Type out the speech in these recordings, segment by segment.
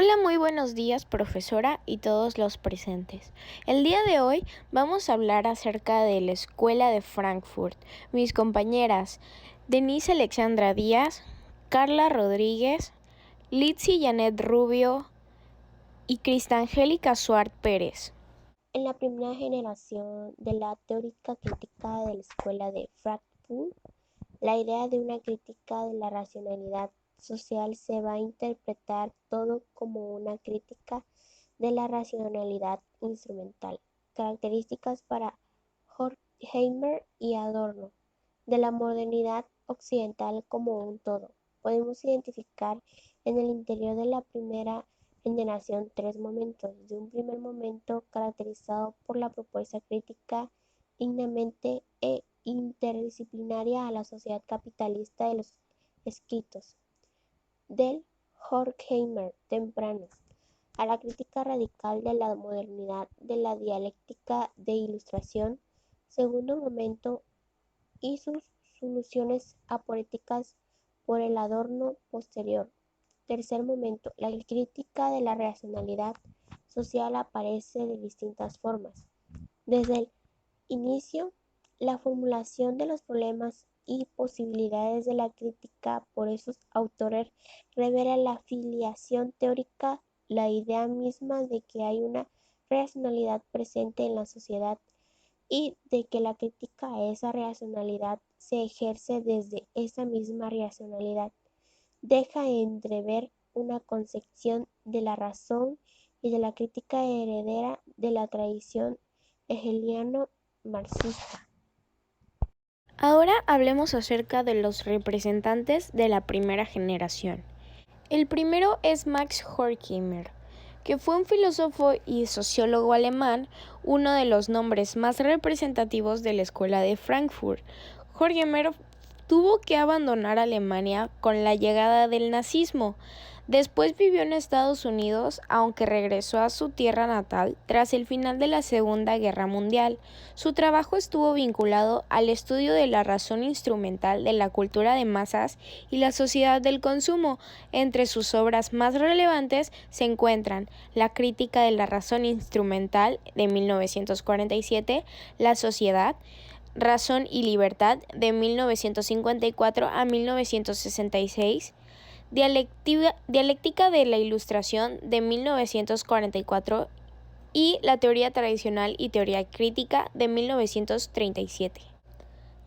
Hola, muy buenos días, profesora y todos los presentes. El día de hoy vamos a hablar acerca de la Escuela de Frankfurt. Mis compañeras Denise Alexandra Díaz, Carla Rodríguez, Litzy Janet Rubio y Cristangélica Suart Pérez. En la primera generación de la teórica crítica de la Escuela de Frankfurt, la idea de una crítica de la racionalidad social se va a interpretar todo como una crítica de la racionalidad instrumental, características para Horkheimer y Adorno, de la modernidad occidental como un todo. Podemos identificar en el interior de la primera generación tres momentos. De un primer momento caracterizado por la propuesta crítica dignamente e interdisciplinaria a la sociedad capitalista de los escritos del Horkheimer temprano, a la crítica radical de la modernidad de la dialéctica de Ilustración, segundo momento, y sus soluciones aporéticas por el Adorno posterior. Tercer momento, la crítica de la racionalidad social aparece de distintas formas. Desde el inicio, la formulación de los problemas y posibilidades de la crítica por esos autores revela la filiación teórica, la idea misma de que hay una racionalidad presente en la sociedad y de que la crítica a esa racionalidad se ejerce desde esa misma racionalidad. Deja entrever una concepción de la razón y de la crítica heredera de la tradición hegeliano-marxista. Ahora hablemos acerca de los representantes de la primera generación. El primero es Max Horkheimer, que fue un filósofo y sociólogo alemán, uno de los nombres más representativos de la Escuela de Frankfurt. Horkheimer tuvo que abandonar Alemania con la llegada del nazismo. Después vivió en Estados Unidos, aunque regresó a su tierra natal tras el final de la Segunda Guerra Mundial. Su trabajo estuvo vinculado al estudio de la razón instrumental de la cultura de masas y la sociedad del consumo. Entre sus obras más relevantes se encuentran La crítica de la razón instrumental de 1947, La sociedad, Razón y Libertad de 1954 a 1966, Dialéctica de la Ilustración de 1944 y La teoría tradicional y teoría crítica de 1937.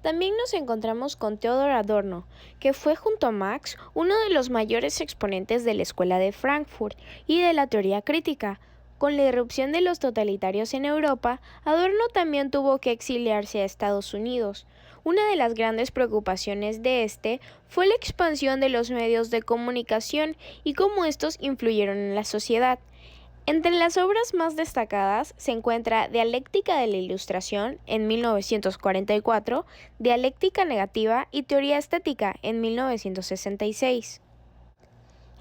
También nos encontramos con Theodor Adorno, que fue junto a Marx uno de los mayores exponentes de la Escuela de Frankfurt y de la teoría crítica. Con la irrupción de los totalitarios en Europa, Adorno también tuvo que exiliarse a Estados Unidos. Una de las grandes preocupaciones de este fue la expansión de los medios de comunicación y cómo estos influyeron en la sociedad. Entre las obras más destacadas se encuentra Dialéctica de la Ilustración en 1944, Dialéctica negativa y Teoría estética en 1966.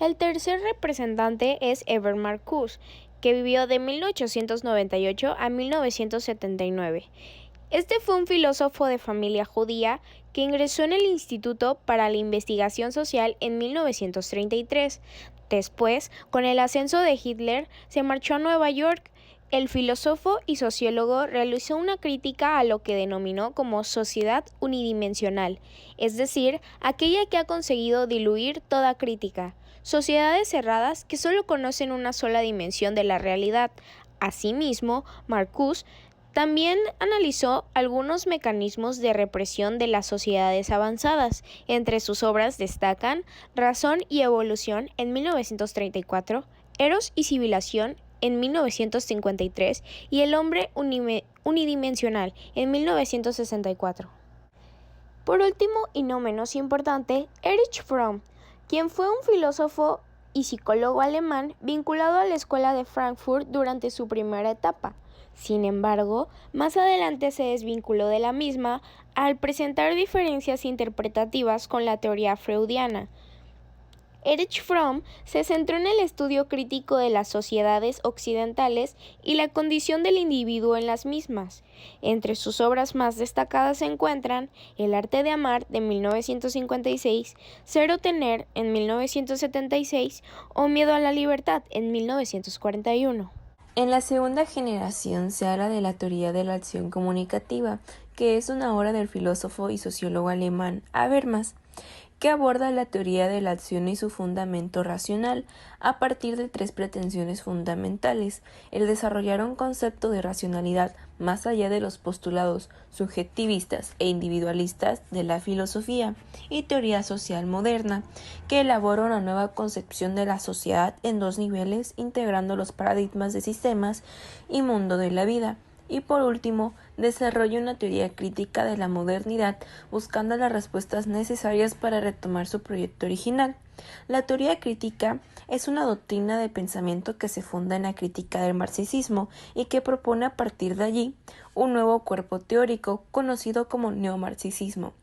El tercer representante es Herbert Marcuse, que vivió de 1898 a 1979. Este fue un filósofo de familia judía que ingresó en el Instituto para la Investigación Social en 1933. Después, con el ascenso de Hitler, se marchó a Nueva York. El filósofo y sociólogo realizó una crítica a lo que denominó como sociedad unidimensional, es decir, aquella que ha conseguido diluir toda crítica, sociedades cerradas que solo conocen una sola dimensión de la realidad. Asimismo, Marcuse también analizó algunos mecanismos de represión de las sociedades avanzadas. Entre sus obras destacan Razón y Evolución en 1934, Eros y Civilización en 1953 y El hombre unidimensional en 1964. Por último y no menos importante, Erich Fromm, quien fue un filósofo y psicólogo alemán vinculado a la Escuela de Frankfurt durante su primera etapa. Sin embargo, más adelante se desvinculó de la misma al presentar diferencias interpretativas con la teoría freudiana. Erich Fromm se centró en el estudio crítico de las sociedades occidentales y la condición del individuo en las mismas. Entre sus obras más destacadas se encuentran El arte de amar de 1956, Ser o tener en 1976 o Miedo a la libertad en 1941. En la segunda generación se habla de la teoría de la acción comunicativa, que es una obra del filósofo y sociólogo alemán Habermas, que aborda la teoría de la acción y su fundamento racional a partir de tres pretensiones fundamentales: el desarrollar un concepto de racionalidad más allá de los postulados subjetivistas e individualistas de la filosofía y teoría social moderna, que elabora una nueva concepción de la sociedad en dos niveles, integrando los paradigmas de sistemas y mundo de la vida. Y por último, desarrolla una teoría crítica de la modernidad, buscando las respuestas necesarias para retomar su proyecto original. La teoría crítica es una doctrina de pensamiento que se funda en la crítica del marxismo y que propone a partir de allí un nuevo cuerpo teórico conocido como neomarxismo.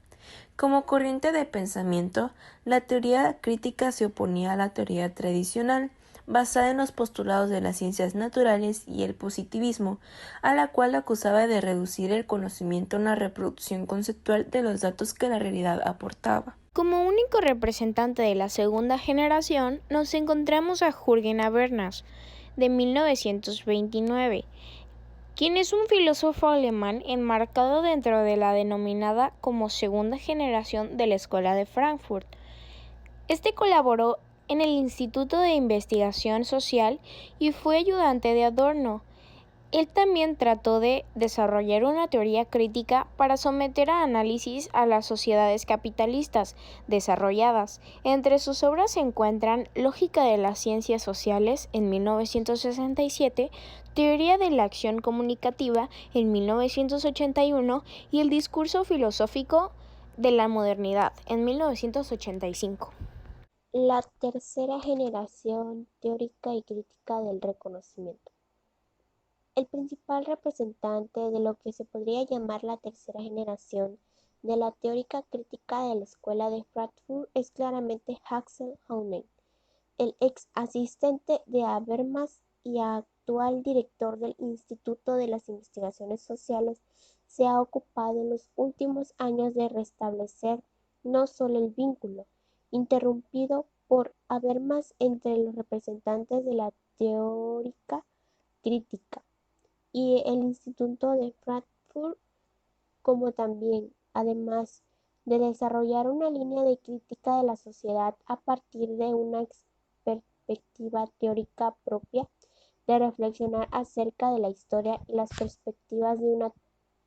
Como corriente de pensamiento, la teoría crítica se oponía a la teoría tradicional, basada en los postulados de las ciencias naturales y el positivismo, a la cual acusaba de reducir el conocimiento a una reproducción conceptual de los datos que la realidad aportaba. Como único representante de la segunda generación, nos encontramos a Jürgen Habermas, de 1929, quien es un filósofo alemán enmarcado dentro de la denominada como segunda generación de la Escuela de Frankfurt. Este colaboró en el Instituto de Investigación Social y fue ayudante de Adorno. Él también trató de desarrollar una teoría crítica para someter a análisis a las sociedades capitalistas desarrolladas. Entre sus obras se encuentran Lógica de las Ciencias Sociales en 1967, Teoría de la Acción Comunicativa en 1981 y El Discurso Filosófico de la Modernidad en 1985. La tercera generación teórica y crítica del reconocimiento. El principal representante de lo que se podría llamar la tercera generación de la teórica crítica de la Escuela de Frankfurt es claramente Axel Honneth, el ex asistente de Habermas y actual director del Instituto de las Investigaciones Sociales. Se ha ocupado en los últimos años de restablecer no solo el vínculo interrumpido por Habermas entre los representantes de la teórica crítica y el Instituto de Frankfurt, como también, además de desarrollar una línea de crítica de la sociedad a partir de una perspectiva teórica propia, de reflexionar acerca de la historia y las perspectivas de una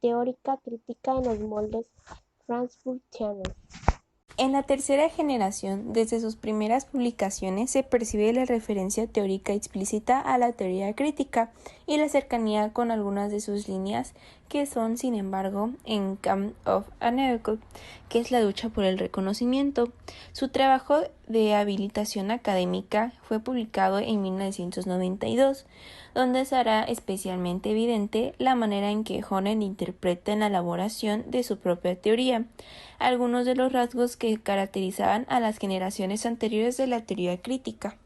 teórica crítica en los moldes frankfurtianos. En la tercera generación, desde sus primeras publicaciones, se percibe la referencia teórica explícita a la teoría crítica y la cercanía con algunas de sus líneas, que son, sin embargo, en Camp of Annales, que es la lucha por el reconocimiento. Su trabajo de habilitación académica fue publicado en 1992, donde se hará especialmente evidente la manera en que Honneth interpreta en la elaboración de su propia teoría algunos de los rasgos que caracterizaban a las generaciones anteriores de la teoría crítica.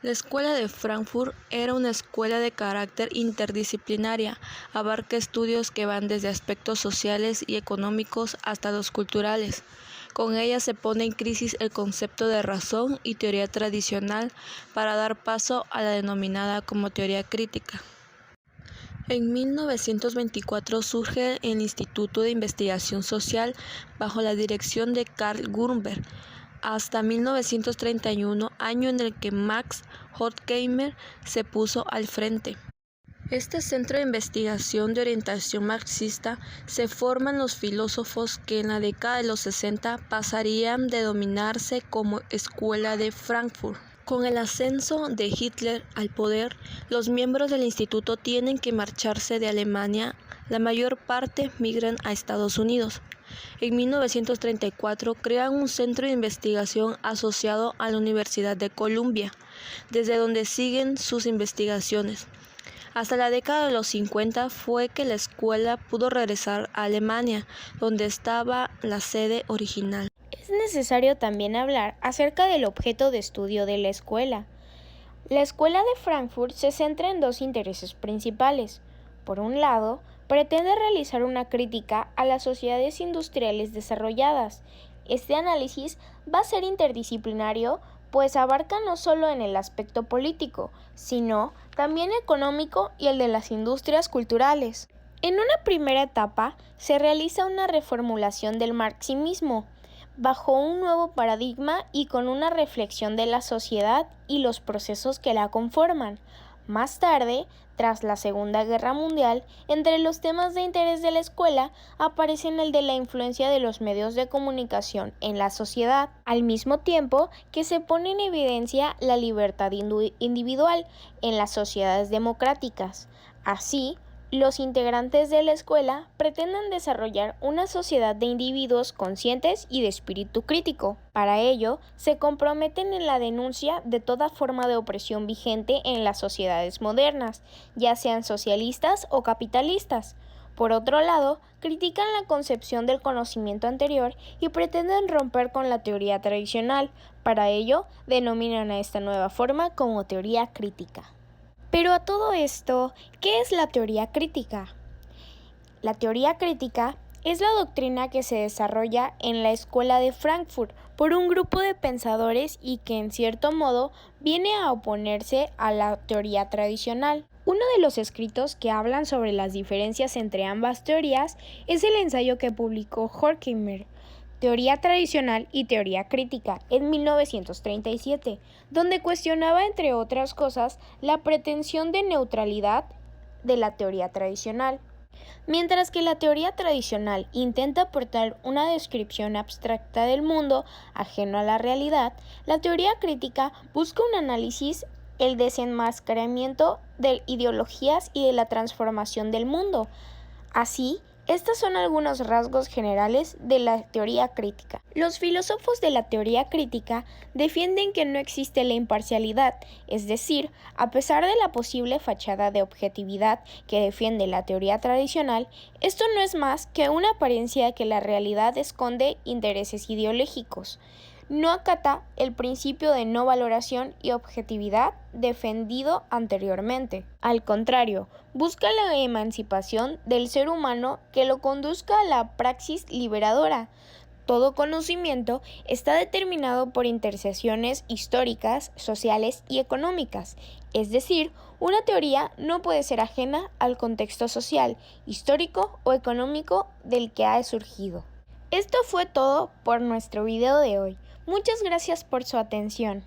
La Escuela de Frankfurt era una escuela de carácter interdisciplinaria, abarca estudios que van desde aspectos sociales y económicos hasta los culturales. Con ella se pone en crisis el concepto de razón y teoría tradicional para dar paso a la denominada como teoría crítica. En 1924 surge el Instituto de Investigación Social bajo la dirección de Carl Grünberg, hasta 1931, año en el que Max Horkheimer se puso al frente. Este centro de investigación de orientación marxista se forman los filósofos que en la década de los 60 pasarían de denominarse como Escuela de Frankfurt. Con el ascenso de Hitler al poder, los miembros del instituto tienen que marcharse de Alemania. La mayor parte migran a Estados Unidos. En 1934 crean un centro de investigación asociado a la Universidad de Columbia, desde donde siguen sus investigaciones. Hasta la década de los 50 fue que la escuela pudo regresar a Alemania, donde estaba la sede original. Es es necesario también hablar acerca del objeto de estudio de la escuela. La escuela de Frankfurt se centra en dos intereses principales. Por un lado, pretende realizar una crítica a las sociedades industriales desarrolladas. Este análisis va a ser interdisciplinario, pues abarca no solo en el aspecto político, sino también económico y el de las industrias culturales. En una primera etapa, se realiza una reformulación del marxismo, bajo un nuevo paradigma y con una reflexión de la sociedad y los procesos que la conforman. Más tarde, tras la Segunda Guerra Mundial, entre los temas de interés de la escuela aparecen el de la influencia de los medios de comunicación en la sociedad, al mismo tiempo que se pone en evidencia la libertad individual en las sociedades democráticas. Así, los integrantes de la escuela pretenden desarrollar una sociedad de individuos conscientes y de espíritu crítico. Para ello, se comprometen en la denuncia de toda forma de opresión vigente en las sociedades modernas, ya sean socialistas o capitalistas. Por otro lado, critican la concepción del conocimiento anterior y pretenden romper con la teoría tradicional. Para ello, denominan a esta nueva forma como teoría crítica. Pero a todo esto, ¿qué es la teoría crítica? La teoría crítica es la doctrina que se desarrolla en la Escuela de Frankfurt por un grupo de pensadores y que en cierto modo viene a oponerse a la teoría tradicional. Uno de los escritos que hablan sobre las diferencias entre ambas teorías es el ensayo que publicó Horkheimer, Teoría tradicional y teoría crítica, en 1937, donde cuestionaba, entre otras cosas, la pretensión de neutralidad de la teoría tradicional. Mientras que la teoría tradicional intenta aportar una descripción abstracta del mundo ajeno a la realidad, la teoría crítica busca un análisis, el desenmascaramiento de ideologías y de la transformación del mundo. Así, estos son algunos rasgos generales de la teoría crítica. Los filósofos de la teoría crítica defienden que no existe la imparcialidad, es decir, a pesar de la posible fachada de objetividad que defiende la teoría tradicional, esto no es más que una apariencia que la realidad esconde intereses ideológicos. No acata el principio de no valoración y objetividad defendido anteriormente. Al contrario, busca la emancipación del ser humano que lo conduzca a la praxis liberadora. Todo conocimiento está determinado por intersecciones históricas, sociales y económicas, es decir, una teoría no puede ser ajena al contexto social, histórico o económico del que ha surgido. Esto fue todo por nuestro video de hoy. Muchas gracias por su atención.